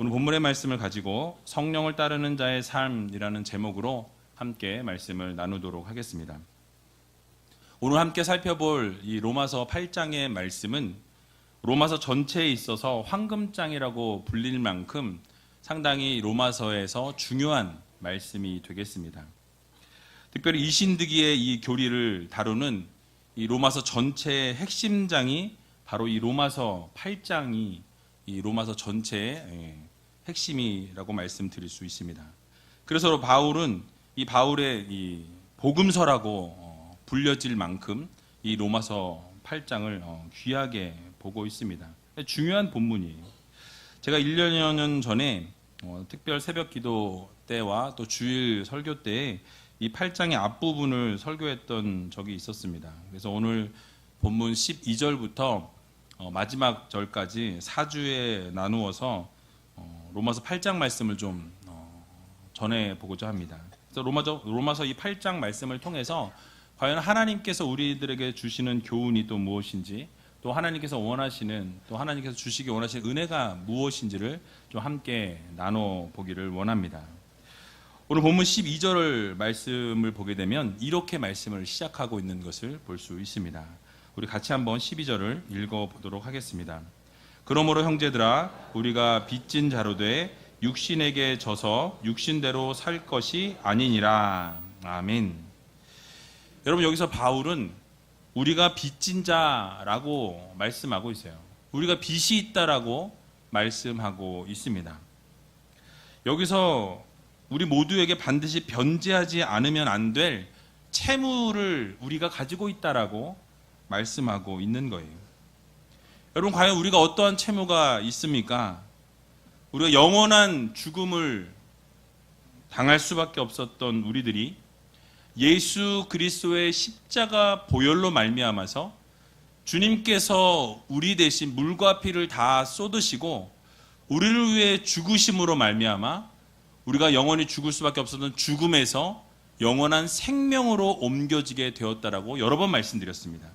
오늘 본문의 말씀을 가지고 성령을 따르는 자의 삶이라는 제목으로 함께 말씀을 나누도록 하겠습니다. 오늘 함께 살펴볼 이 로마서 8장의 말씀은 로마서 전체에 있어서 황금장이라고 불릴 만큼 상당히 로마서에서 중요한 말씀이 되겠습니다. 특별히 이신득이의 이 교리를 다루는 이 로마서 전체의 핵심장이 바로 이 로마서 8장이 이 로마서 전체의 핵심이라고 말씀드릴 수 있습니다. 그래서 바울은 이 바울의 이 복음서라고 불려질 만큼 이 로마서 8장을 귀하게 보고 있습니다. 중요한 본문이에요. 제가 1년 년 전에 특별 새벽 기도 때와 또 주일 설교 때에 이 8장의 앞부분을 설교했던 적이 있었습니다. 그래서 오늘 본문 12절부터 마지막 절까지 4주에 나누어서 로마서 8장 말씀을 좀 전해보고자 합니다. 그래서 로마서 이 8장 말씀을 통해서 과연 하나님께서 우리들에게 주시는 교훈이 또 무엇인지, 또 하나님께서 원하시는, 또 하나님께서 주시기 원하시는 은혜가 무엇인지를 좀 함께 나눠보기를 원합니다. 오늘 본문 12절 말씀을 보게 되면 이렇게 말씀을 시작하고 있는 것을 볼 수 있습니다. 우리 같이 한번 12절을 읽어보도록 하겠습니다. 그러므로 형제들아, 우리가 빚진 자로 돼 육신에게 져서 육신대로 살 것이 아니니라. 아멘. 여러분, 여기서 바울은 우리가 빚진 자라고 말씀하고 있어요. 우리가 빚이 있다라고 말씀하고 있습니다. 여기서 우리 모두에게 반드시 변제하지 않으면 안 될 채무를 우리가 가지고 있다라고 말씀하고 있는 거예요. 여러분, 과연 우리가 어떠한 채무가 있습니까? 우리가 영원한 죽음을 당할 수밖에 없었던 우리들이 예수 그리스도의 십자가 보혈로 말미암아서 주님께서 우리 대신 물과 피를 다 쏟으시고 우리를 위해 죽으심으로 말미암아 우리가 영원히 죽을 수밖에 없었던 죽음에서 영원한 생명으로 옮겨지게 되었다라고 여러 번 말씀드렸습니다.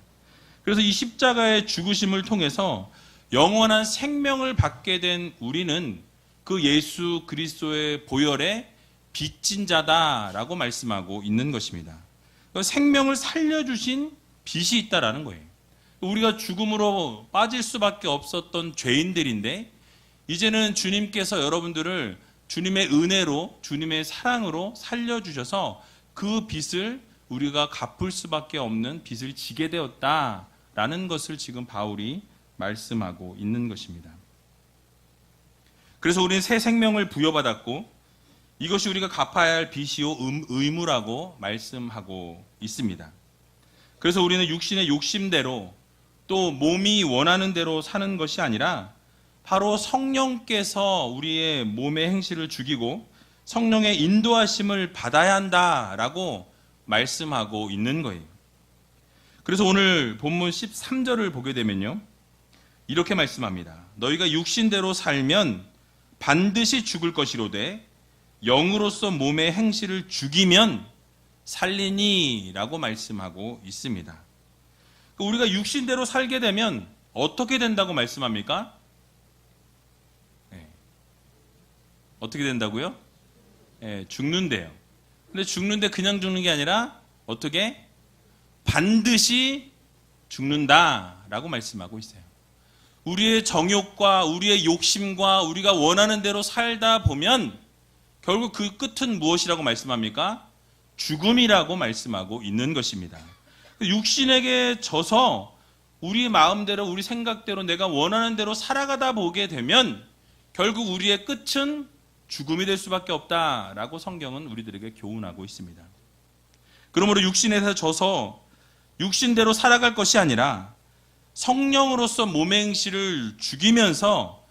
그래서 이 십자가의 죽으심을 통해서 영원한 생명을 받게 된 우리는 그 예수 그리스도의 보혈에 빚진 자다라고 말씀하고 있는 것입니다. 생명을 살려주신 빚이 있다라는 거예요. 우리가 죽음으로 빠질 수밖에 없었던 죄인들인데 이제는 주님께서 여러분들을 주님의 은혜로, 주님의 사랑으로 살려주셔서 그 빚을 우리가 갚을 수밖에 없는 빚을 지게 되었다라는 것을 지금 바울이 말씀하고 있는 것입니다. 그래서 우리는 새 생명을 부여받았고 이것이 우리가 갚아야 할 빚이요 의무라고 말씀하고 있습니다. 그래서 우리는 육신의 욕심대로 또 몸이 원하는 대로 사는 것이 아니라 바로 성령께서 우리의 몸의 행실을 죽이고 성령의 인도하심을 받아야 한다라고 말씀하고 있는 거예요. 그래서 오늘 본문 13절을 보게 되면요, 이렇게 말씀합니다. 너희가 육신대로 살면 반드시 죽을 것이로되 영으로서 몸의 행실을 죽이면 살리니 라고 말씀하고 있습니다. 우리가 육신대로 살게 되면 어떻게 된다고 말씀합니까? 어떻게 된다고요? 죽는데요. 근데 죽는데 그냥 죽는 게 아니라 어떻게? 반드시 죽는다라고 말씀하고 있어요. 우리의 정욕과 우리의 욕심과 우리가 원하는 대로 살다 보면 결국 그 끝은 무엇이라고 말씀합니까? 죽음이라고 말씀하고 있는 것입니다. 육신에게 져서 우리 마음대로 우리 생각대로 내가 원하는 대로 살아가다 보게 되면 결국 우리의 끝은 죽음이 될 수밖에 없다라고 성경은 우리들에게 교훈하고 있습니다. 그러므로 육신에서 져서 육신대로 살아갈 것이 아니라 성령으로서 몸의 행실을 죽이면서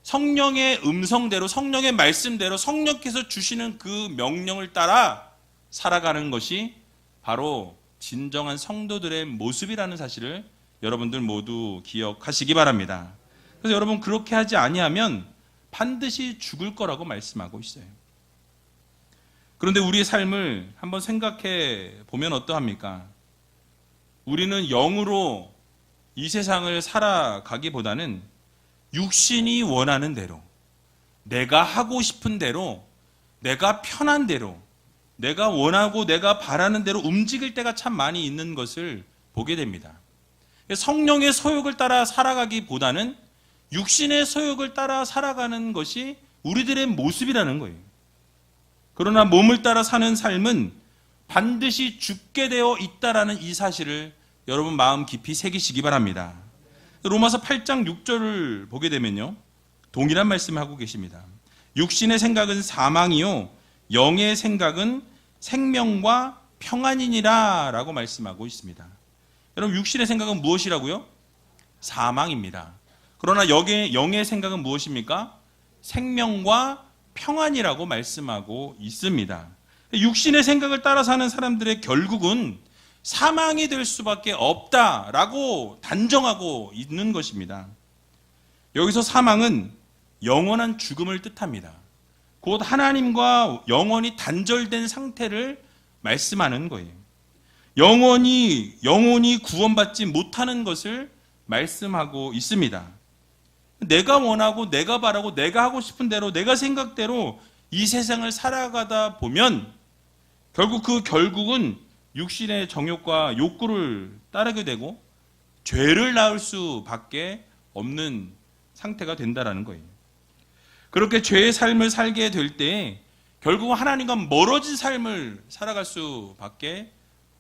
성령의 음성대로, 성령의 말씀대로 성령께서 주시는 그 명령을 따라 살아가는 것이 바로 진정한 성도들의 모습이라는 사실을 여러분들 모두 기억하시기 바랍니다. 그래서 여러분, 그렇게 하지 아니하면 반드시 죽을 거라고 말씀하고 있어요. 그런데 우리의 삶을 한번 생각해 보면 어떠합니까? 우리는 영으로 이 세상을 살아가기보다는 육신이 원하는 대로, 내가 하고 싶은 대로, 내가 편한 대로, 내가 원하고 내가 바라는 대로 움직일 때가 참 많이 있는 것을 보게 됩니다. 성령의 소욕을 따라 살아가기보다는 육신의 소욕을 따라 살아가는 것이 우리들의 모습이라는 거예요. 그러나 몸을 따라 사는 삶은 반드시 죽게 되어 있다라는 이 사실을 여러분 마음 깊이 새기시기 바랍니다. 로마서 8장 6절을 보게 되면요, 동일한 말씀을 하고 계십니다. 육신의 생각은 사망이요 영의 생각은 생명과 평안이니라 라고 말씀하고 있습니다. 여러분, 육신의 생각은 무엇이라고요? 사망입니다. 그러나 영의 생각은 무엇입니까? 생명과 평안이라고 말씀하고 있습니다. 육신의 생각을 따라 사는 사람들의 결국은 사망이 될 수밖에 없다라고 단정하고 있는 것입니다. 여기서 사망은 영원한 죽음을 뜻합니다. 곧 하나님과 영원히 단절된 상태를 말씀하는 거예요. 영원히 구원받지 못하는 것을 말씀하고 있습니다. 내가 원하고 내가 바라고 내가 하고 싶은 대로 내가 생각대로 이 세상을 살아가다 보면 결국은 육신의 정욕과 욕구를 따르게 되고 죄를 낳을 수밖에 없는 상태가 된다라는 거예요. 그렇게 죄의 삶을 살게 될 때 결국 하나님과 멀어진 삶을 살아갈 수밖에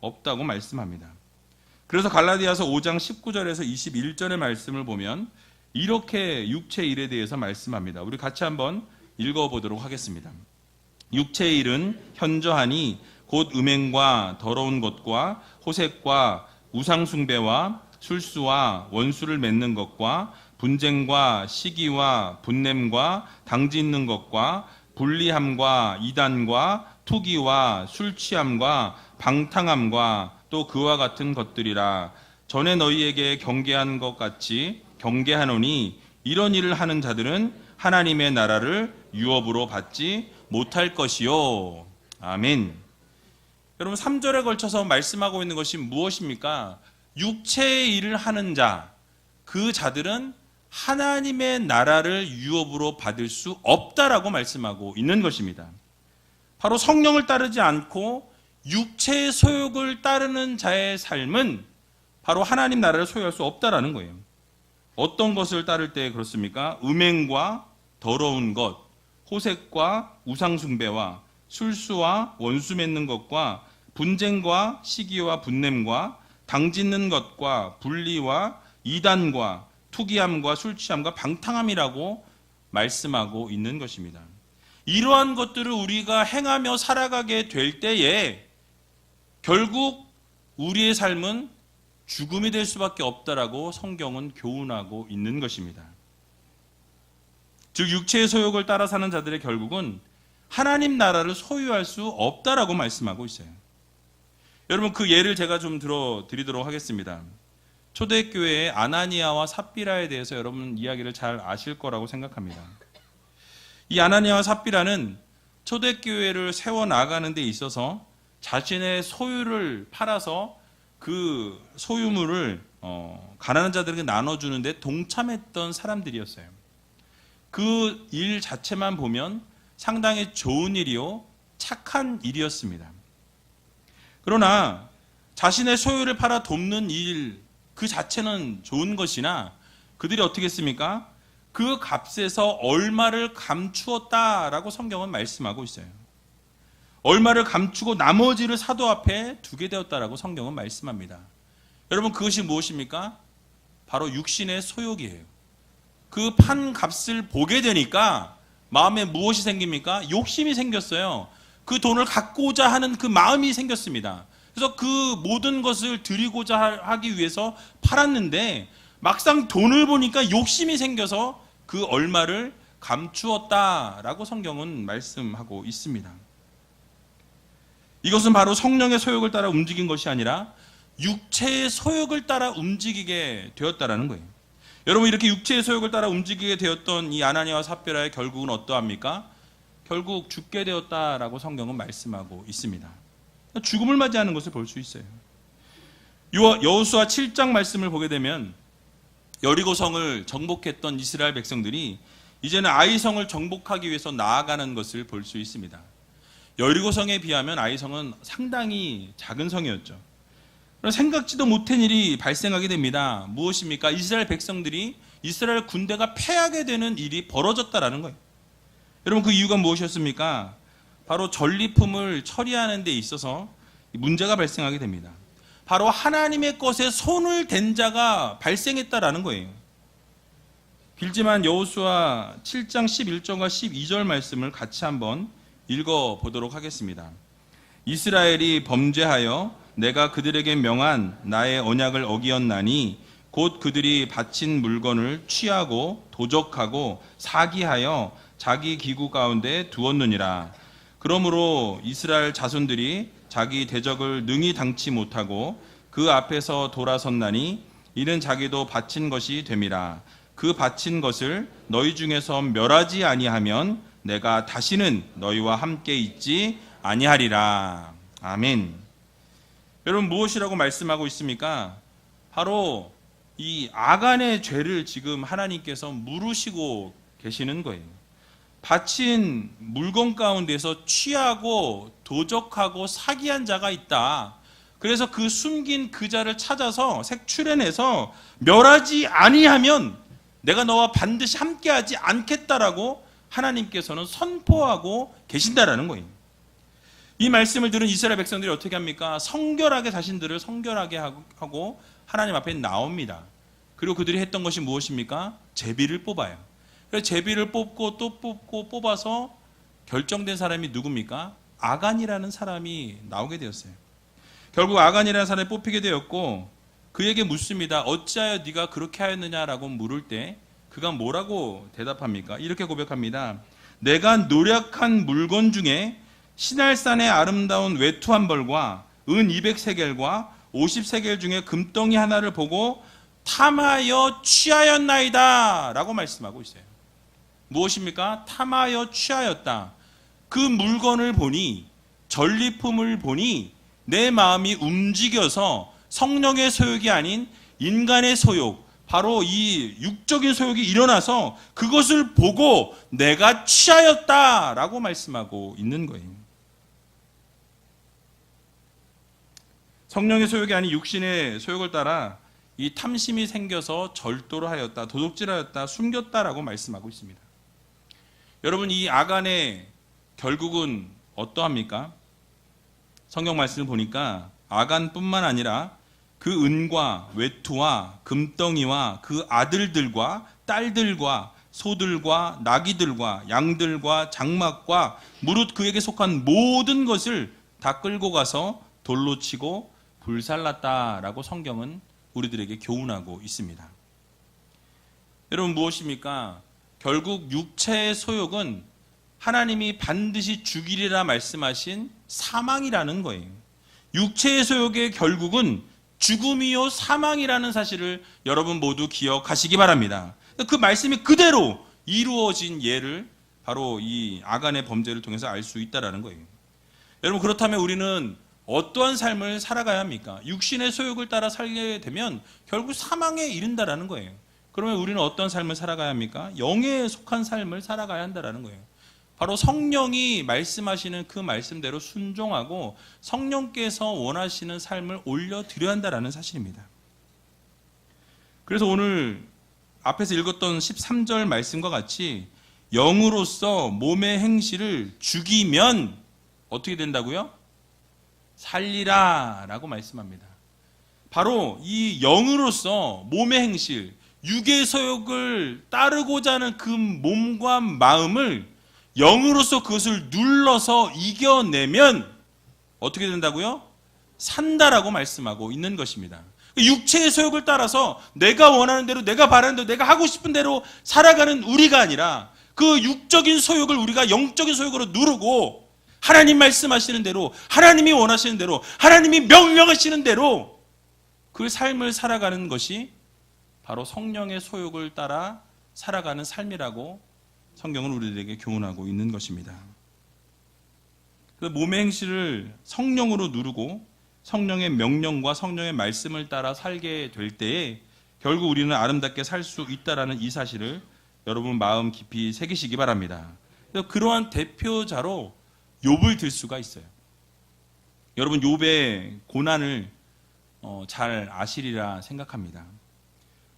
없다고 말씀합니다. 그래서 갈라디아서 5장 19절에서 21절의 말씀을 보면 이렇게 육체의 일에 대해서 말씀합니다. 우리 같이 한번 읽어보도록 하겠습니다. 육체의 일은 현저하니 곧 음행과 더러운 것과 호색과 우상숭배와 술수와 원수를 맺는 것과 분쟁과 시기와 분냄과 당짓는 것과 불리함과 이단과 투기와 술취함과 방탕함과 또 그와 같은 것들이라. 전에 너희에게 경계한 것 같이 경계하노니 이런 일을 하는 자들은 하나님의 나라를 유업으로 받지 못할 것이요. 아멘. 여러분, 3절에 걸쳐서 말씀하고 있는 것이 무엇입니까? 육체의 일을 하는 자, 그 자들은 하나님의 나라를 유업으로 받을 수 없다라고 말씀하고 있는 것입니다. 바로 성령을 따르지 않고 육체의 소욕을 따르는 자의 삶은 바로 하나님 나라를 소유할 수 없다라는 거예요. 어떤 것을 따를 때 그렇습니까? 음행과 더러운 것, 호색과 우상숭배와 술수와 원수 맺는 것과 분쟁과 시기와 분냄과 당짓는 것과 분리와 이단과 투기함과 술취함과 방탕함이라고 말씀하고 있는 것입니다. 이러한 것들을 우리가 행하며 살아가게 될 때에 결국 우리의 삶은 죽음이 될 수밖에 없다라고 성경은 교훈하고 있는 것입니다. 즉 육체의 소욕을 따라 사는 자들의 결국은 하나님 나라를 소유할 수 없다라고 말씀하고 있어요. 여러분, 그 예를 제가 좀 들어드리도록 하겠습니다. 초대교회의 아나니아와 삽비라에 대해서 여러분 이야기를 잘 아실 거라고 생각합니다. 이 아나니아와 삽비라는 초대교회를 세워나가는 데 있어서 자신의 소유를 팔아서 그 소유물을 가난한 자들에게 나눠주는데 동참했던 사람들이었어요. 그 일 자체만 보면 상당히 좋은 일이요, 착한 일이었습니다. 그러나 자신의 소유를 팔아 돕는 일 그 자체는 좋은 것이나 그들이 어떻게 했습니까? 그 값에서 얼마를 감추었다라고 성경은 말씀하고 있어요. 얼마를 감추고 나머지를 사도 앞에 두게 되었다라고 성경은 말씀합니다. 여러분, 그것이 무엇입니까? 바로 육신의 소욕이에요. 그 판 값을 보게 되니까 마음에 무엇이 생깁니까? 욕심이 생겼어요. 그 돈을 갖고자 하는 그 마음이 생겼습니다. 그래서 그 모든 것을 드리고자 하기 위해서 팔았는데 막상 돈을 보니까 욕심이 생겨서 그 얼마를 감추었다라고 성경은 말씀하고 있습니다. 이것은 바로 성령의 소욕을 따라 움직인 것이 아니라 육체의 소욕을 따라 움직이게 되었다라는 거예요. 여러분, 이렇게 육체의 소욕을 따라 움직이게 되었던 이 아나니아와 삽비라의 결국은 어떠합니까? 결국 죽게 되었다라고 성경은 말씀하고 있습니다. 죽음을 맞이하는 것을 볼 수 있어요. 여호수아 7장 말씀을 보게 되면 여리고성을 정복했던 이스라엘 백성들이 이제는 아이성을 정복하기 위해서 나아가는 것을 볼 수 있습니다. 여리고성에 비하면 아이성은 상당히 작은 성이었죠. 그럼 생각지도 못한 일이 발생하게 됩니다. 무엇입니까? 이스라엘 백성들이 이스라엘 군대가 패하게 되는 일이 벌어졌다라는 거예요. 여러분, 그 이유가 무엇이었습니까? 바로 전리품을 처리하는 데 있어서 문제가 발생하게 됩니다. 바로 하나님의 것에 손을 댄 자가 발생했다라는 거예요. 길지만 여호수아 7장 11절과 12절 말씀을 같이 한번 읽어보도록 하겠습니다. 이스라엘이 범죄하여 내가 그들에게 명한 나의 언약을 어기었나니 곧 그들이 바친 물건을 취하고 도적하고 사기하여 자기 기구 가운데 두었느니라. 그러므로 이스라엘 자손들이 자기 대적을 능히 당치 못하고 그 앞에서 돌아섰나니 이는 자기도 바친 것이 됨이라. 그 바친 것을 너희 중에서 멸하지 아니하면 내가 다시는 너희와 함께 있지 아니하리라. 아멘. 여러분, 무엇이라고 말씀하고 있습니까? 바로 이 아간의 죄를 지금 하나님께서 물으시고 계시는 거예요. 바친 물건 가운데서 취하고 도적하고 사기한 자가 있다. 그래서 그 숨긴 그 자를 찾아서 색출해내서 멸하지 아니하면 내가 너와 반드시 함께하지 않겠다라고 하나님께서는 선포하고 계신다라는 거예요. 이 말씀을 들은 이스라엘 백성들이 어떻게 합니까? 성결하게 자신들을 성결하게 하고 하나님 앞에 나옵니다. 그리고 그들이 했던 것이 무엇입니까? 제비를 뽑아요. 그래서 제비를 뽑고 또 뽑고 뽑아서 결정된 사람이 누굽니까? 아간이라는 사람이 나오게 되었어요. 결국 아간이라는 사람이 뽑히게 되었고 그에게 묻습니다. 어찌하여 네가 그렇게 하였느냐라고 물을 때 그가 뭐라고 대답합니까? 이렇게 고백합니다. 내가 노력한 물건 중에 시날산의 아름다운 외투 한 벌과 은 200세겔과 50세겔 중에 금덩이 하나를 보고 탐하여 취하였나이다 라고 말씀하고 있어요. 무엇입니까? 탐하여 취하였다. 그 물건을 보니, 전리품을 보니 내 마음이 움직여서 성령의 소욕이 아닌 인간의 소욕, 바로 이 육적인 소욕이 일어나서 그것을 보고 내가 취하였다라고 말씀하고 있는 거예요. 성령의 소욕이 아닌 육신의 소욕을 따라 이 탐심이 생겨서 절도를 하였다, 도둑질하였다, 숨겼다라고 말씀하고 있습니다. 여러분, 이 아간의 결국은 어떠합니까? 성경 말씀을 보니까 아간뿐만 아니라 그 은과 외투와 금덩이와 그 아들들과 딸들과 소들과 나귀들과 양들과 장막과 무릇 그에게 속한 모든 것을 다 끌고 가서 돌로 치고 불살랐다라고 성경은 우리들에게 교훈하고 있습니다. 여러분, 무엇입니까? 결국 육체의 소욕은 하나님이 반드시 죽이리라 말씀하신 사망이라는 거예요. 육체의 소욕의 결국은 죽음이요 사망이라는 사실을 여러분 모두 기억하시기 바랍니다. 그 말씀이 그대로 이루어진 예를 바로 이 아간의 범죄를 통해서 알 수 있다는 거예요. 여러분, 그렇다면 우리는 어떠한 삶을 살아가야 합니까? 육신의 소욕을 따라 살게 되면 결국 사망에 이른다라는 거예요. 그러면 우리는 어떤 삶을 살아가야 합니까? 영에 속한 삶을 살아가야 한다는 거예요. 바로 성령이 말씀하시는 그 말씀대로 순종하고 성령께서 원하시는 삶을 올려드려야 한다는 사실입니다. 그래서 오늘 앞에서 읽었던 13절 말씀과 같이 영으로서 몸의 행실을 죽이면 어떻게 된다고요? 살리라 라고 말씀합니다. 바로 이 영으로서 몸의 행실, 육의 소욕을 따르고자 하는 그 몸과 마음을 영으로서 그것을 눌러서 이겨내면 어떻게 된다고요? 산다라고 말씀하고 있는 것입니다. 육체의 소욕을 따라서 내가 원하는 대로, 내가 바라는 대로, 내가 하고 싶은 대로 살아가는 우리가 아니라 그 육적인 소욕을 우리가 영적인 소욕으로 누르고 하나님 말씀하시는 대로, 하나님이 원하시는 대로, 하나님이 명령하시는 대로 그 삶을 살아가는 것이 바로 성령의 소욕을 따라 살아가는 삶이라고 성경은 우리들에게 교훈하고 있는 것입니다. 그래서 몸의 행실을 성령으로 누르고 성령의 명령과 성령의 말씀을 따라 살게 될 때에 결국 우리는 아름답게 살 수 있다라는 이 사실을 여러분 마음 깊이 새기시기 바랍니다. 그러한 대표자로 욥을 들 수가 있어요. 여러분 욥의 고난을 잘 아시리라 생각합니다.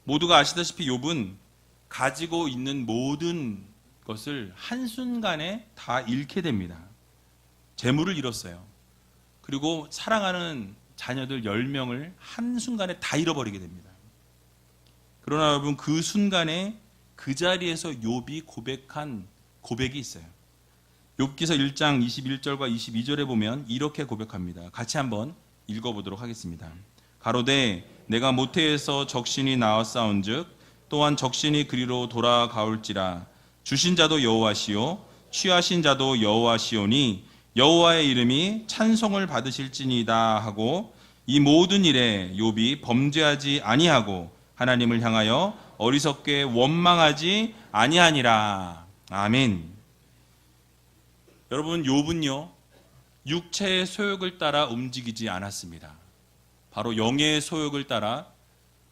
모두가 아시다시피 욥은 가지고 있는 모든 것을 한순간에 다 잃게 됩니다. 재물을 잃었어요. 그리고 사랑하는 자녀들 10명을 한순간에 다 잃어버리게 됩니다. 그러나 여러분 그 순간에 그 자리에서 욥이 고백한 고백이 있어요. 욥기서 1장 21절과 22절에 보면 이렇게 고백합니다. 같이 한번 읽어보도록 하겠습니다. 가로되 내가 모태에서 적신이 나왔사온즉 또한 적신이 그리로 돌아가올지라. 주신 자도 여호와시요 취하신 자도 여호와시오니 여호와의 이름이 찬송을 받으실지니이다 하고 이 모든 일에 욥이 범죄하지 아니하고 하나님을 향하여 어리석게 원망하지 아니하니라. 아멘. 여러분 욥은요 육체의 소욕을 따라 움직이지 않았습니다. 바로 영의 소욕을 따라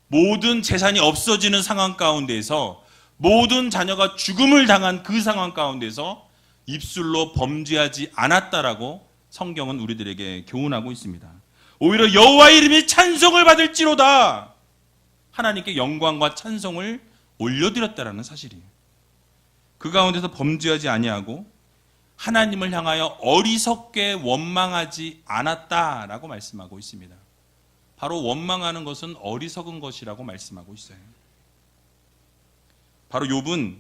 모든 재산이 없어지는 상황 가운데에서 모든 자녀가 죽음을 당한 그 상황 가운데서 입술로 범죄하지 않았다라고 성경은 우리들에게 교훈하고 있습니다. 오히려 여호와의 이름이 찬송을 받을지로다. 하나님께 영광과 찬송을 올려드렸다라는 사실이에요. 그 가운데서 범죄하지 아니하고 하나님을 향하여 어리석게 원망하지 않았다라고 말씀하고 있습니다. 바로 원망하는 것은 어리석은 것이라고 말씀하고 있어요. 바로 욥은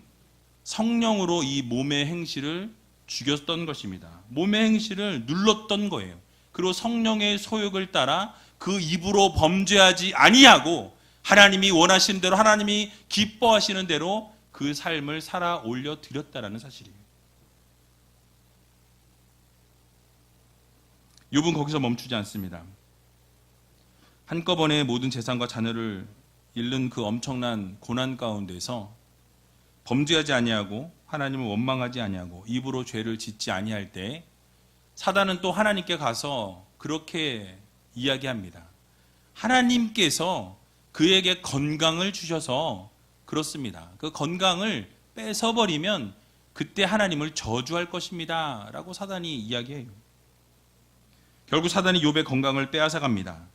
성령으로 이 몸의 행실을 죽였던 것입니다. 몸의 행실을 눌렀던 거예요. 그리고 성령의 소욕을 따라 그 입으로 범죄하지 아니하고 하나님이 원하시는 대로 하나님이 기뻐하시는 대로 그 삶을 살아 올려 드렸다라는 사실이에요. 욥은 거기서 멈추지 않습니다. 한꺼번에 모든 재산과 자녀를 잃는 그 엄청난 고난 가운데서 범죄하지 아니하고 하나님을 원망하지 아니하고 입으로 죄를 짓지 아니할 때 사단은 또 하나님께 가서 그렇게 이야기합니다. 하나님께서 그에게 건강을 주셔서 그렇습니다. 그 건강을 뺏어버리면 그때 하나님을 저주할 것입니다 라고 사단이 이야기해요. 결국 사단이 욥의 건강을 빼앗아갑니다.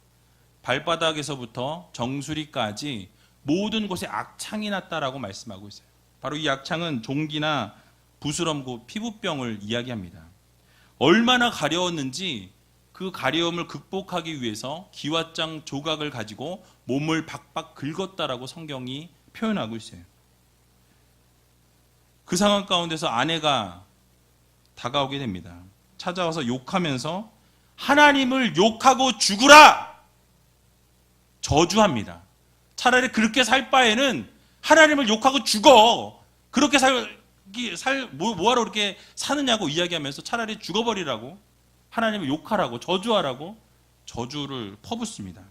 발바닥에서부터 정수리까지 모든 곳에 악창이 났다라고 말씀하고 있어요. 바로 이 악창은 종기나 부스럼고 피부병을 이야기합니다. 얼마나 가려웠는지 그 가려움을 극복하기 위해서 기왓장 조각을 가지고 몸을 박박 긁었다라고 성경이 표현하고 있어요. 그 상황 가운데서 아내가 다가오게 됩니다. 찾아와서 욕하면서 하나님을 욕하고 죽으라! 저주합니다. 차라리 그렇게 살 바에는 하나님을 욕하고 죽어. 그렇게 뭐하러 그렇게 사느냐고 이야기하면서 차라리 죽어버리라고, 하나님을 욕하라고, 저주하라고 저주를 퍼붓습니다.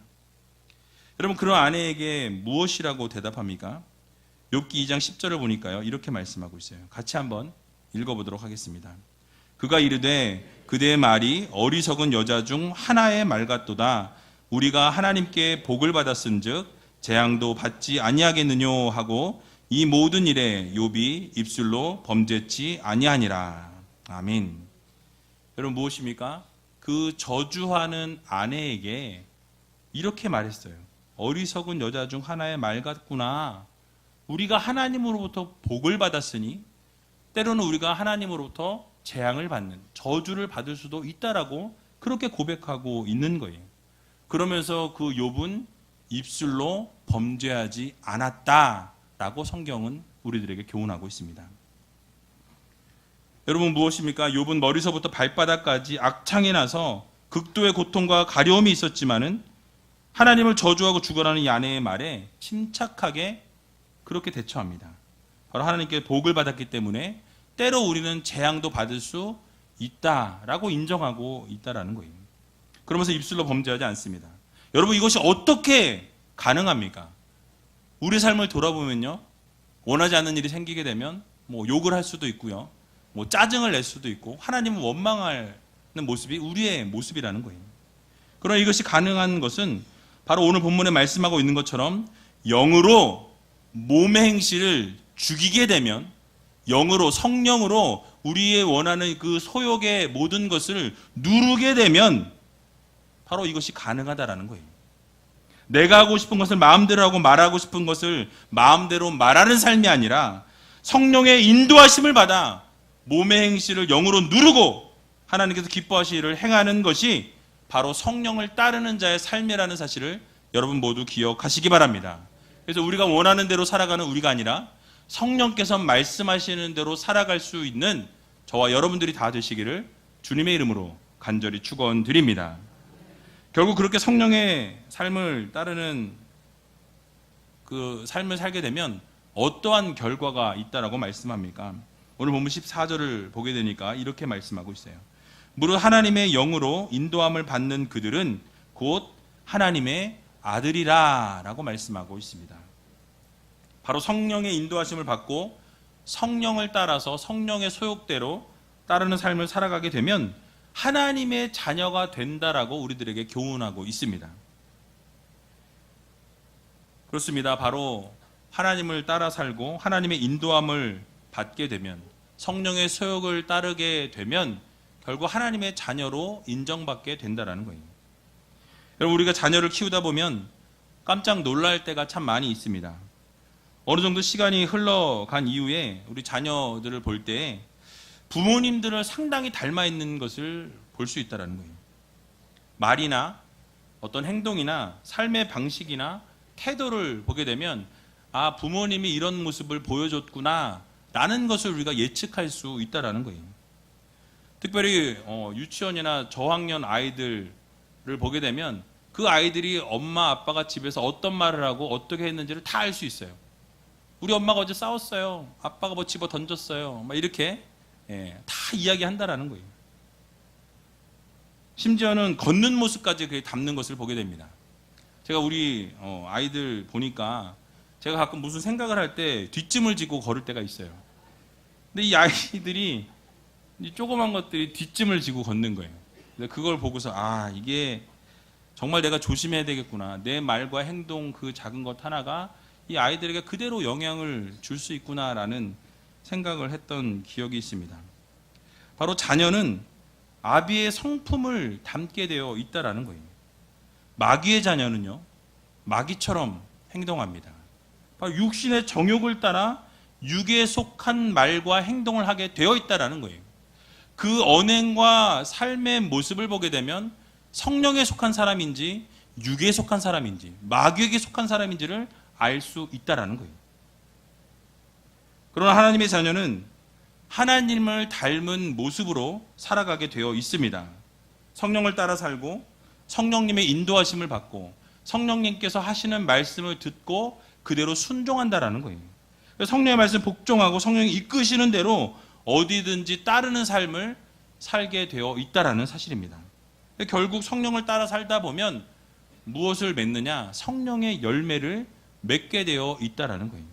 여러분 그런 아내에게 무엇이라고 대답합니까? 욥기 2장 10절을 보니까요 이렇게 말씀하고 있어요. 같이 한번 읽어보도록 하겠습니다. 그가 이르되 그대의 말이 어리석은 여자 중 하나의 말 같도다. 우리가 하나님께 복을 받았은즉 재앙도 받지 아니하겠느뇨 하고 이 모든 일에 욥이 입술로 범죄치 아니하니라. 아멘. 여러분 무엇입니까? 그 저주하는 아내에게 이렇게 말했어요. 어리석은 여자 중 하나의 말 같구나. 우리가 하나님으로부터 복을 받았으니 때로는 우리가 하나님으로부터 재앙을 받는, 저주를 받을 수도 있다라고 그렇게 고백하고 있는 거예요. 그러면서 그 욥은 입술로 범죄하지 않았다라고 성경은 우리들에게 교훈하고 있습니다. 여러분 무엇입니까? 욥은 머리서부터 발바닥까지 악창이 나서 극도의 고통과 가려움이 있었지만은 하나님을 저주하고 죽으라는 이 아내의 말에 침착하게 그렇게 대처합니다. 바로 하나님께 복을 받았기 때문에 때로 우리는 재앙도 받을 수 있다라고 인정하고 있다라는 거예요. 그러면서 입술로 범죄하지 않습니다. 여러분 이것이 어떻게 가능합니까? 우리 삶을 돌아보면요, 원하지 않는 일이 생기게 되면 뭐 욕을 할 수도 있고요, 뭐 짜증을 낼 수도 있고 하나님을 원망하는 모습이 우리의 모습이라는 거예요. 그러나 이것이 가능한 것은 바로 오늘 본문에 말씀하고 있는 것처럼 영으로 몸의 행실을 죽이게 되면 영으로 성령으로 우리의 원하는 그 소욕의 모든 것을 누르게 되면 바로 이것이 가능하다라는 거예요. 내가 하고 싶은 것을 마음대로 하고 말하고 싶은 것을 마음대로 말하는 삶이 아니라 성령의 인도하심을 받아 몸의 행실을 영으로 누르고 하나님께서 기뻐하시는 일을 행하는 것이 바로 성령을 따르는 자의 삶이라는 사실을 여러분 모두 기억하시기 바랍니다. 그래서 우리가 원하는 대로 살아가는 우리가 아니라 성령께서 말씀하시는 대로 살아갈 수 있는 저와 여러분들이 다 되시기를 주님의 이름으로 간절히 축원드립니다. 결국 그렇게 성령의 삶을 따르는 그 삶을 살게 되면 어떠한 결과가 있다라고 말씀합니까? 오늘 본문 14절을 보게 되니까 이렇게 말씀하고 있어요. 무릇 하나님의 영으로 인도함을 받는 그들은 곧 하나님의 아들이라 라고 말씀하고 있습니다. 바로 성령의 인도하심을 받고 성령을 따라서 성령의 소욕대로 따르는 삶을 살아가게 되면 하나님의 자녀가 된다라고 우리들에게 교훈하고 있습니다. 그렇습니다. 바로 하나님을 따라 살고 하나님의 인도함을 받게 되면 성령의 소욕을 따르게 되면 결국 하나님의 자녀로 인정받게 된다라는 거예요. 여러분, 우리가 자녀를 키우다 보면 깜짝 놀랄 때가 참 많이 있습니다. 어느 정도 시간이 흘러간 이후에 우리 자녀들을 볼 때 부모님들을 상당히 닮아 있는 것을 볼 수 있다는 거예요. 말이나 어떤 행동이나 삶의 방식이나 태도를 보게 되면 아, 부모님이 이런 모습을 보여줬구나 라는 것을 우리가 예측할 수 있다는 거예요. 특별히 유치원이나 저학년 아이들을 보게 되면 그 아이들이 엄마 아빠가 집에서 어떤 말을 하고 어떻게 했는지를 다 알 수 있어요. 우리 엄마가 어제 싸웠어요. 아빠가 뭐 집어 던졌어요. 막 이렇게 다 이야기한다라는 거예요. 심지어는 걷는 모습까지 담는 것을 보게 됩니다. 제가 우리 아이들 보니까 제가 가끔 무슨 생각을 할 때 뒷짐을 지고 걸을 때가 있어요. 근데 이 아이들이 이 조그만 것들이 뒷짐을 지고 걷는 거예요. 그걸 보고서 아, 이게 정말 내가 조심해야 되겠구나. 내 말과 행동 그 작은 것 하나가 이 아이들에게 그대로 영향을 줄 수 있구나라는 생각을 했던 기억이 있습니다. 바로 자녀는 아비의 성품을 담게 되어 있다라는 거예요. 마귀의 자녀는요, 마귀처럼 행동합니다. 바로 육신의 정욕을 따라 육에 속한 말과 행동을 하게 되어 있다라는 거예요. 그 언행과 삶의 모습을 보게 되면 성령에 속한 사람인지 육에 속한 사람인지 마귀에게 속한 사람인지를 알 수 있다라는 거예요. 그러나 하나님의 자녀는 하나님을 닮은 모습으로 살아가게 되어 있습니다. 성령을 따라 살고 성령님의 인도하심을 받고 성령님께서 하시는 말씀을 듣고 그대로 순종한다라는 거예요. 성령의 말씀 복종하고 성령이 이끄시는 대로 어디든지 따르는 삶을 살게 되어 있다라는 사실입니다. 결국 성령을 따라 살다 보면 무엇을 맺느냐? 성령의 열매를 맺게 되어 있다라는 거예요.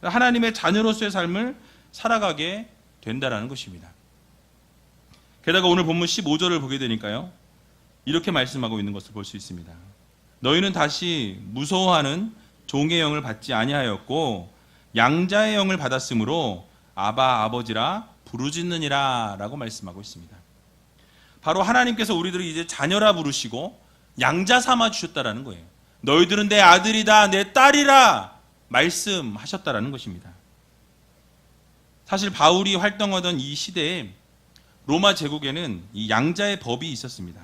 하나님의 자녀로서의 삶을 살아가게 된다라는 것입니다. 게다가 오늘 본문 15절을 보게 되니까요, 이렇게 말씀하고 있는 것을 볼 수 있습니다. 너희는 다시 무서워하는 종의 영을 받지 아니하였고 양자의 영을 받았으므로 아바 아버지라 부르짖느니라 라고 말씀하고 있습니다. 바로 하나님께서 우리들을 이제 자녀라 부르시고 양자 삼아 주셨다라는 거예요. 너희들은 내 아들이다, 내 딸이라 말씀하셨다라는 것입니다. 사실 바울이 활동하던 이 시대에 로마 제국에는 이 양자의 법이 있었습니다.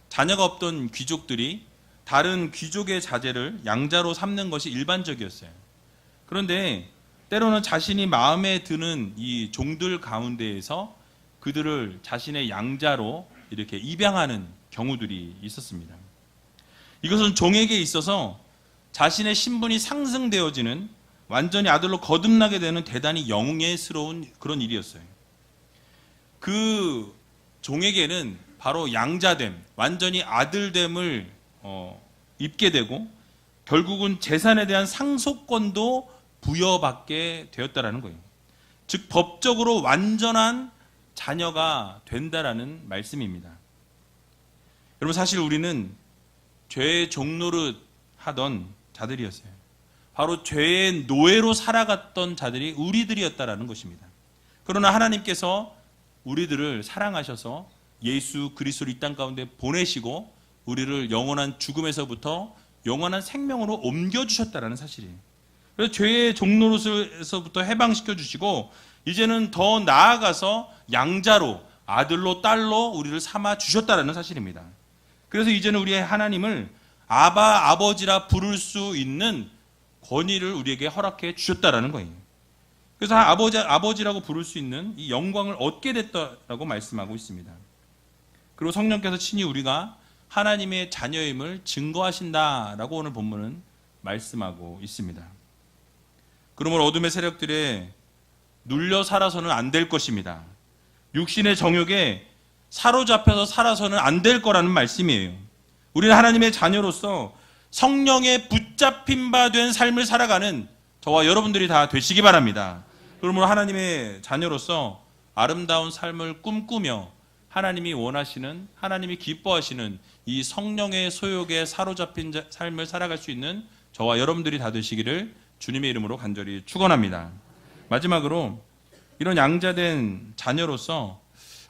자녀가 없던 귀족들이 다른 귀족의 자제를 양자로 삼는 것이 일반적이었어요. 그런데 때로는 자신이 마음에 드는 이 종들 가운데에서 그들을 자신의 양자로 이렇게 입양하는 경우들이 있었습니다. 이것은 종에게 있어서 자신의 신분이 상승되어지는, 완전히 아들로 거듭나게 되는 대단히 영예스러운 그런 일이었어요. 그 종에게는 바로 양자됨, 완전히 아들됨을 입게 되고 결국은 재산에 대한 상속권도 부여받게 되었다라는 거예요. 즉 법적으로 완전한 자녀가 된다라는 말씀입니다. 여러분, 사실 우리는 죄의 종노릇 하던 자들이었어요. 바로 죄의 노예로 살아갔던 자들이 우리들이었다라는 것입니다. 그러나 하나님께서 우리들을 사랑하셔서 예수 그리스도를 이 땅 가운데 보내시고 우리를 영원한 죽음에서부터 영원한 생명으로 옮겨주셨다라는 사실이에요. 그래서 죄의 종노릇에서부터 해방시켜 주시고 이제는 더 나아가서 양자로 아들로 딸로 우리를 삼아 주셨다라는 사실입니다. 그래서 이제는 우리의 하나님을 아바 아버지라 부를 수 있는 권위를 우리에게 허락해 주셨다라는 거예요. 그래서 아버지라고 부를 수 있는 이 영광을 얻게 됐다라고 말씀하고 있습니다. 그리고 성령께서 친히 우리가 하나님의 자녀임을 증거하신다라고 오늘 본문은 말씀하고 있습니다. 그러므로 어둠의 세력들에 눌려 살아서는 안 될 것입니다. 육신의 정욕에 사로잡혀서 살아서는 안 될 거라는 말씀이에요. 우리는 하나님의 자녀로서 성령에 붙잡힌 바 된 삶을 살아가는 저와 여러분들이 다 되시기 바랍니다. 그러므로 하나님의 자녀로서 아름다운 삶을 꿈꾸며 하나님이 원하시는, 하나님이 기뻐하시는 이 성령의 소욕에 사로잡힌 삶을 살아갈 수 있는 저와 여러분들이 다 되시기를 주님의 이름으로 간절히 축원합니다. 마지막으로 이런 양자된 자녀로서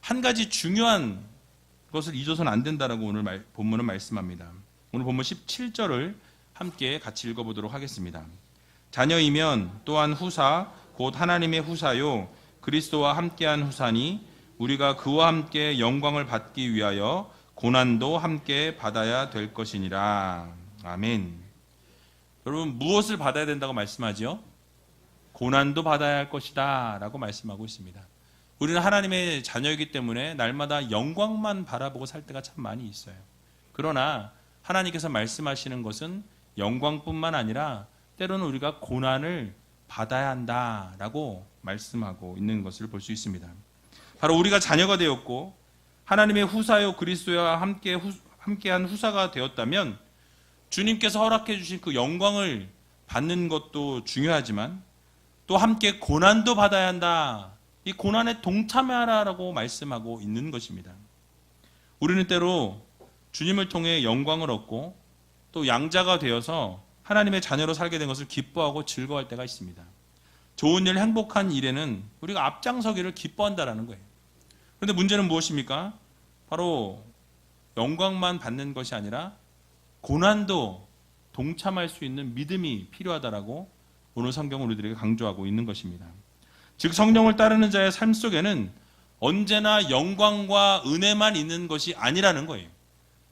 한 가지 중요한 것을 잊어서는 안 된다라고 오늘 본문은 말씀합니다. 오늘 본문 17절을 함께 같이 읽어보도록 하겠습니다. 자녀이면 또한 후사 곧 하나님의 후사요 그리스도와 함께한 후사니 우리가 그와 함께 영광을 받기 위하여 고난도 함께 받아야 될 것이니라. 아멘. 여러분 무엇을 받아야 된다고 말씀하지요? 고난도 받아야 할 것이다 라고 말씀하고 있습니다. 우리는 하나님의 자녀이기 때문에 날마다 영광만 바라보고 살 때가 참 많이 있어요. 그러나 하나님께서 말씀하시는 것은 영광뿐만 아니라 때로는 우리가 고난을 받아야 한다라고 말씀하고 있는 것을 볼 수 있습니다. 바로 우리가 자녀가 되었고 하나님의 후사요 그리스도와 함께한 후사가 되었다면 주님께서 허락해 주신 그 영광을 받는 것도 중요하지만 또 함께 고난도 받아야 한다. 이 고난에 동참하라라고 말씀하고 있는 것입니다. 우리는 때로 주님을 통해 영광을 얻고 또 양자가 되어서 하나님의 자녀로 살게 된 것을 기뻐하고 즐거워할 때가 있습니다. 좋은 일, 행복한 일에는 우리가 앞장서기를 기뻐한다라는 거예요. 그런데 문제는 무엇입니까? 바로 영광만 받는 것이 아니라 고난도 동참할 수 있는 믿음이 필요하다라고 오늘 성경은 우리들에게 강조하고 있는 것입니다. 즉 성령을 따르는 자의 삶 속에는 언제나 영광과 은혜만 있는 것이 아니라는 거예요.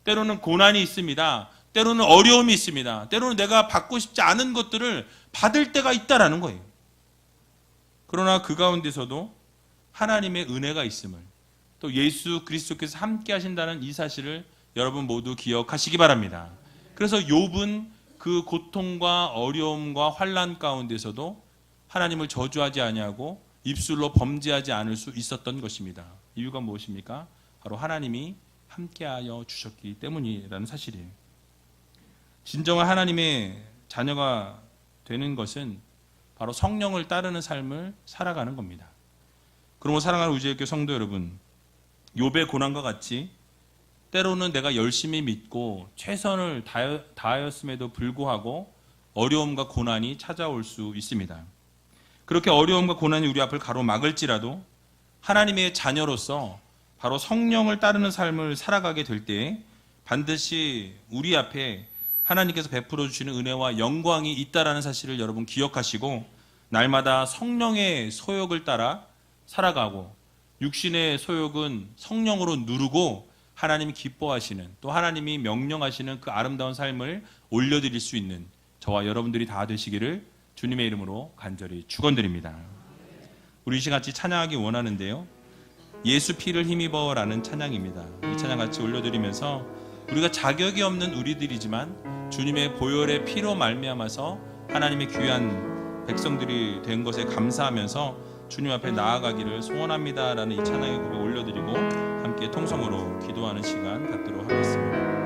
때로는 고난이 있습니다. 때로는 어려움이 있습니다. 때로는 내가 받고 싶지 않은 것들을 받을 때가 있다라는 거예요. 그러나 그 가운데서도 하나님의 은혜가 있음을 또 예수 그리스도께서 함께 하신다는 이 사실을 여러분 모두 기억하시기 바랍니다. 그래서 욥은 그 고통과 어려움과 환난 가운데서도 하나님을 저주하지 아니하고 입술로 범죄하지 않을 수 있었던 것입니다. 이유가 무엇입니까? 바로 하나님이 함께하여 주셨기 때문이라는 사실이에요. 진정한 하나님의 자녀가 되는 것은 바로 성령을 따르는 삶을 살아가는 겁니다. 그러므로 사랑하는 우주의교 성도 여러분, 욥의 고난과 같이 때로는 내가 열심히 믿고 최선을 다하였음에도 불구하고 어려움과 고난이 찾아올 수 있습니다. 그렇게 어려움과 고난이 우리 앞을 가로막을지라도 하나님의 자녀로서 바로 성령을 따르는 삶을 살아가게 될 때 반드시 우리 앞에 하나님께서 베풀어 주시는 은혜와 영광이 있다라는 사실을 여러분 기억하시고 날마다 성령의 소욕을 따라 살아가고 육신의 소욕은 성령으로 누르고 하나님이 기뻐하시는 또 하나님이 명령하시는 그 아름다운 삶을 올려드릴 수 있는 저와 여러분들이 다 되시기를 주님의 이름으로 간절히 축원드립니다. 우리 이 시간 같이 찬양하기 원하는데요. 예수 피를 힘입어라는 찬양입니다. 이 찬양 같이 올려드리면서 우리가 자격이 없는 우리들이지만 주님의 보혈의 피로 말미암아서 하나님의 귀한 백성들이 된 것에 감사하면서 주님 앞에 나아가기를 소원합니다라는 이 찬양의 곡을 올려드리고 함께 통성으로 기도하는 시간 갖도록 하겠습니다.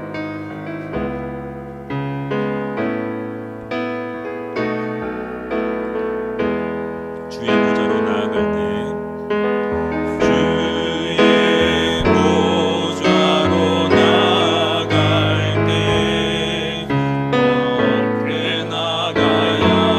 나가야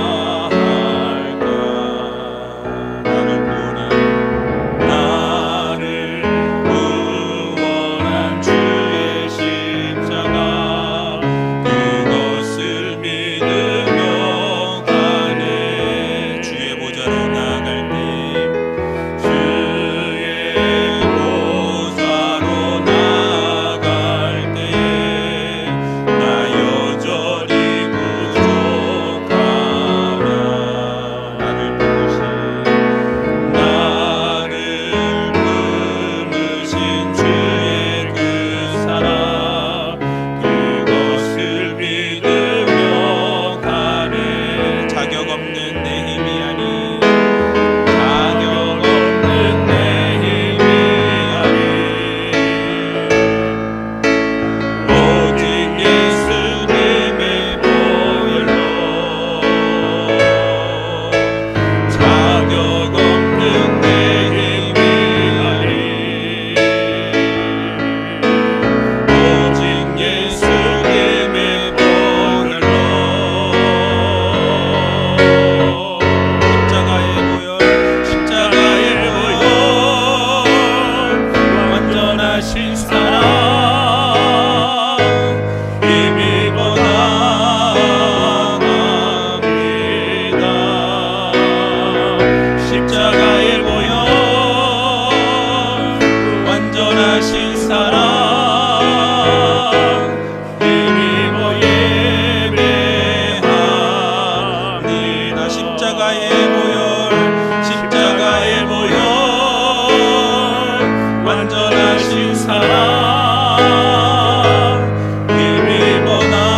십자가의 보혈 완전하신 사랑 힘입어 나갑니다.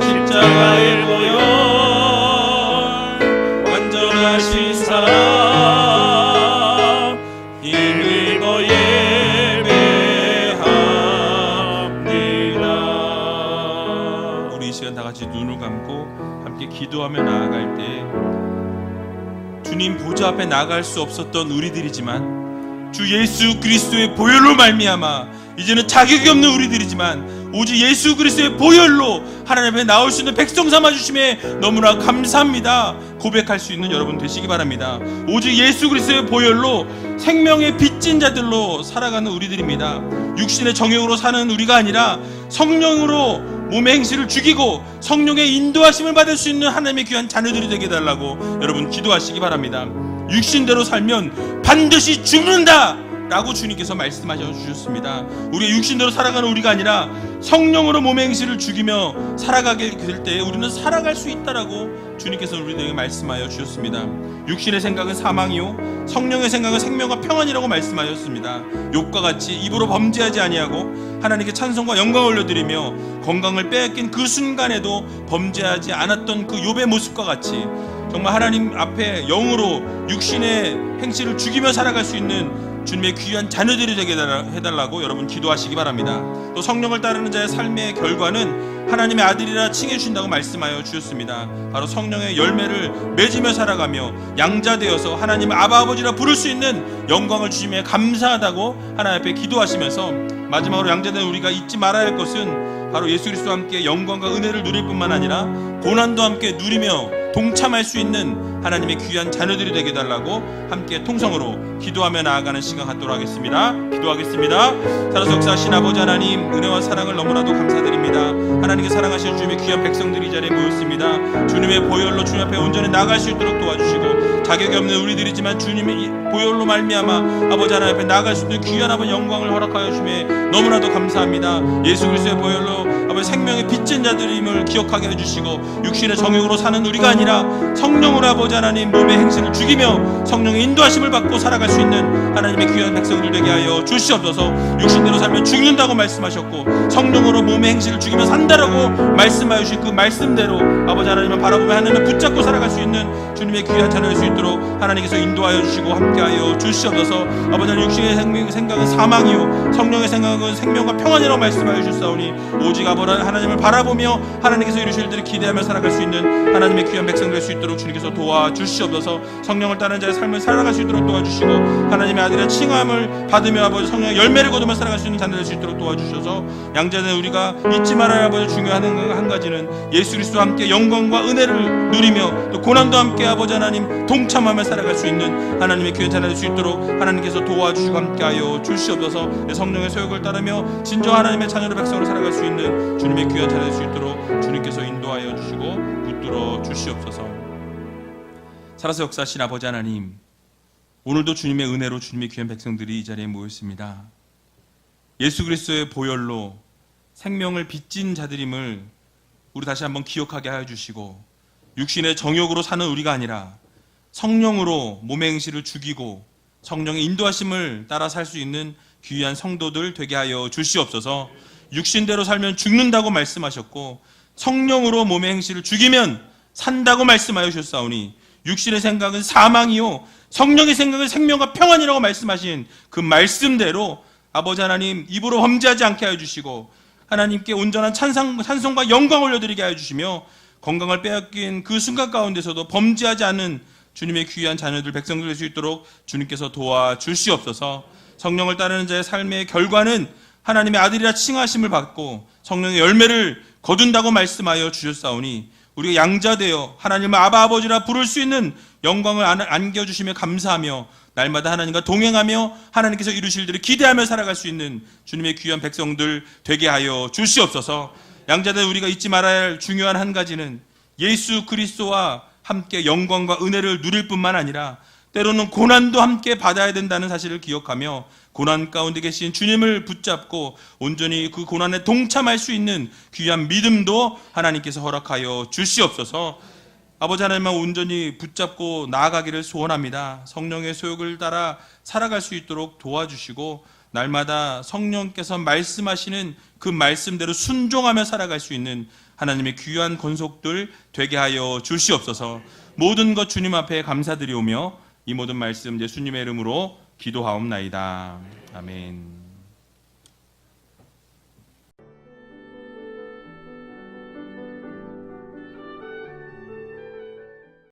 십자가의 보혈 완전하신 사랑 힘입어 예배합니다. 우리 이 시간 다 같이 눈을 감고 함께 기도하며 나아갈 때 주님 보좌 앞에 나갈 수 없었던 우리들이지만 주 예수 그리스도의 보혈로 말미암아 이제는 자격이 없는 우리들이지만 오직 예수 그리스도의 보혈로 하나님 앞에 나올 수 있는 백성 삼아주심에 너무나 감사합니다 고백할 수 있는 여러분 되시기 바랍니다. 오직 예수 그리스도의 보혈로 생명의 빚진 자들로 살아가는 우리들입니다. 육신의 정욕으로 사는 우리가 아니라 성령으로 몸의 행실을 죽이고 성령의 인도하심을 받을 수 있는 하나님의 귀한 자녀들이 되게 해달라고 여러분 기도하시기 바랍니다. 육신대로 살면 반드시 죽는다 라고 주님께서 말씀하셔 주셨습니다. 우리가 육신대로 살아가는 우리가 아니라 성령으로 몸의 행실을 죽이며 살아가게 될 때 우리는 살아갈 수 있다라고 주님께서 우리에게 말씀하여 주셨습니다. 육신의 생각은 사망이요 성령의 생각은 생명과 평안이라고 말씀하셨습니다. 욥과 같이 입으로 범죄하지 아니하고 하나님께 찬송과 영광을 올려드리며 건강을 빼앗긴 그 순간에도 범죄하지 않았던 그 욥의 모습과 같이 정말 하나님 앞에 영으로 육신의 행실을 죽이며 살아갈 수 있는 주님의 귀한 자녀들이 되게 해달라고 여러분 기도하시기 바랍니다. 또 성령을 따르는 자의 삶의 결과는 하나님의 아들이라 칭해 주신다고 말씀하여 주셨습니다. 바로 성령의 열매를 맺으며 살아가며 양자되어서 하나님의 아바 아버지라 부를 수 있는 영광을 주심에 감사하다고 하나님 앞에 기도하시면서 마지막으로 양자된 우리가 잊지 말아야 할 것은 바로 예수 그리스도와 함께 영광과 은혜를 누릴 뿐만 아니라 고난도 함께 누리며 동참할 수 있는 하나님의 귀한 자녀들이 되게 해달라고 함께 통성으로 기도하며 나아가는 시간 갖도록 하겠습니다. 기도하겠습니다. 살아서 역사하신 아버지 하나님 은혜와 사랑을 너무나도 감사드립니다. 하나님께 사랑하시는 주님의 귀한 백성들이 이 자리에 모였습니다. 주님의 보혈로 주님 앞에 온전히 나아갈 수 있도록 도와주시고 자격이 없는 우리들이지만 주님의 보혈로 말미암아 아버지 하나님 앞에 나아갈 수 있는 귀한 아버지 영광을 허락하여 주심에 너무나도 감사합니다. 예수 그리스도의 보혈로 아버지 생명의 빚진 자들임을 기억하게 해주시고 육신의 정욕으로 사는 우리가 아니라 성령으로 아버지 하나님 몸의 행실을 죽이며 성령의 인도하심을 받고 살아갈 수 있는 하나님의 귀한 백성들 되게 하여 주시옵소서. 육신대로 살면 죽는다고 말씀하셨고 성령으로 몸의 행실을 죽이며 산다라고 말씀하여 주신 그 말씀대로 아버지 하나님을 바라보며 하나님을 붙잡고 살아갈 수 있는 주님의 귀한 자녀 될 수 있도록 하나님께서 인도하여 주시고 함께하여 주시옵소서. 아버지 하나님 육신의 생각은 사망이요 성령의 생각은 생명과 평안이라고 말씀하여 주셨사오니 오직 아버지 하나님을 바라보며 하나님께서 이루실 일들을 기대하며 살아갈 수 있는 하나님의 귀한 백성 될 수 있도록 주님께서 도와주시옵소서. 성령을 따르는 자의 삶을 살아갈 수 있도록 도와주시고 하나님의 아들의 칭함을 받으며 아버지 성령의 열매를 거두며 살아갈 수 있는 자녀 될 수 있도록 도와주셔서 양자된 우리가 잊지 말아야 할 아버지 중요한 한 가지는 예수 그리스도와 함께 영광과 은혜를 누리며 또 고난도 함께 아버지 하나님 동참하며 살아갈 수 있는 하나님의 귀한 자녀 될 수 있도록 하나님께서 도와주시고 함께하여 주시옵소서. 성령의 소욕을 따르며 진정 하나님의 자녀로 백성으로 살아갈 수 있는 주님의 귀한 자녀 될 수 있도록 주님께서 인도하여 주시고 붙들어 주시옵소서. 살아서 역사하신 아버지 하나님 오늘도 주님의 은혜로 주님의 귀한 백성들이 이 자리에 모였습니다. 예수 그리스도의 보혈로 생명을 빚진 자들임을 우리 다시 한번 기억하게 하여 주시고 육신의 정욕으로 사는 우리가 아니라 성령으로 몸의 행실을 죽이고 성령의 인도하심을 따라 살 수 있는 귀한 성도들 되게 하여 주시옵소서. 육신대로 살면 죽는다고 말씀하셨고 성령으로 몸의 행실을 죽이면 산다고 말씀하여 주셨사오니 육신의 생각은 사망이요 성령의 생각은 생명과 평안이라고 말씀하신 그 말씀대로 아버지 하나님 입으로 범죄하지 않게 하여 주시고 하나님께 온전한 찬송과 영광을 올려드리게 하여 주시며 건강을 빼앗긴 그 순간 가운데서도 범죄하지 않는 주님의 귀한 자녀들 백성들 될 수 있도록 주님께서 도와주시옵소서. 성령을 따르는 자의 삶의 결과는 하나님의 아들이라 칭하심을 받고 성령의 열매를 거둔다고 말씀하여 주셨사오니 우리가 양자되어 하나님을 아바 아버지라 부를 수 있는 영광을 안겨주시며 감사하며 날마다 하나님과 동행하며 하나님께서 이루실 일들을 기대하며 살아갈 수 있는 주님의 귀한 백성들 되게 하여 주시옵소서. 양자된 우리가 잊지 말아야 할 중요한 한 가지는 예수 그리스도와 함께 영광과 은혜를 누릴 뿐만 아니라 때로는 고난도 함께 받아야 된다는 사실을 기억하며 고난 가운데 계신 주님을 붙잡고 온전히 그 고난에 동참할 수 있는 귀한 믿음도 하나님께서 허락하여 주시옵소서. 아버지 하나님만 온전히 붙잡고 나아가기를 소원합니다. 성령의 소욕을 따라 살아갈 수 있도록 도와주시고 날마다 성령께서 말씀하시는 그 말씀대로 순종하며 살아갈 수 있는 하나님의 귀한 권속들 되게 하여 주시옵소서. 모든 것 주님 앞에 감사드리오며 이 모든 말씀 예수님의 이름으로 기도하옵나이다. 아멘.